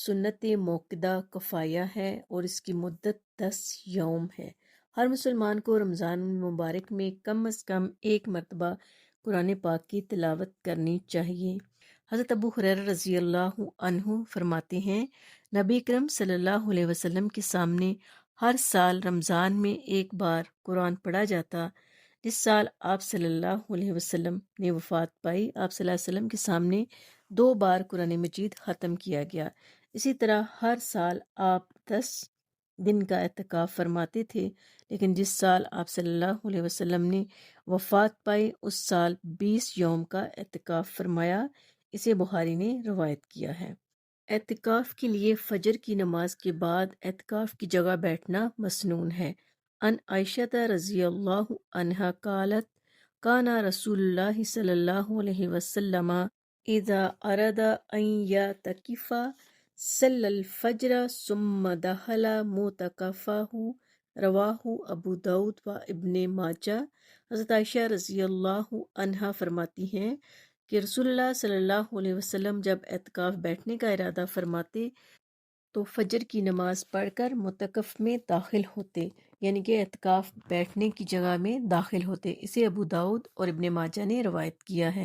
سنت موقدہ کفایہ ہے اور اس کی مدت 10 یوم ہے۔ ہر مسلمان کو رمضان المبارک میں کم از کم ایک مرتبہ قرآن پاک کی تلاوت کرنی چاہیے۔ حضرت ابو ہریرہ رضی اللہ عنہ فرماتے ہیں، نبی اکرم صلی اللہ علیہ وسلم کے سامنے ہر سال رمضان میں ایک بار قرآن پڑھا جاتا۔ جس سال آپ صلی اللہ علیہ وسلم نے وفات پائی، آپ صلی اللہ علیہ وسلم کے سامنے 2 بار قرآن مجید ختم کیا گیا۔ اسی طرح ہر سال آپ 10 دن کا اعتکاف فرماتے تھے، لیکن جس سال آپ صلی اللہ علیہ وسلم نے وفات پائی اس سال 20 یوم کا اعتکاف فرمایا۔ اسے بخاری نے روایت کیا ہے۔ اعتکاف کے لیے فجر کی نماز کے بعد اعتکاف کی جگہ بیٹھنا مسنون ہے۔ ان عائشہ رضی اللہ عنہا قالت کان رسول اللہ صلی اللہ علیہ وسلم اذا اراد ان یعتکف صلی الفجر ثم دخل معتکفہ، رواہ ابو داود و ابن ماجہ۔ حضرت عائشہ رضی اللہ عنہا فرماتی ہیں کہ رسول اللہ صلی اللہ علیہ وسلم جب اعتکاف بیٹھنے کا ارادہ فرماتے تو فجر کی نماز پڑھ کر معتکف میں داخل ہوتے، یعنی کہ اعتکاف بیٹھنے کی جگہ میں داخل ہوتے۔ اسے ابو داؤد اور ابن ماجہ نے روایت کیا ہے۔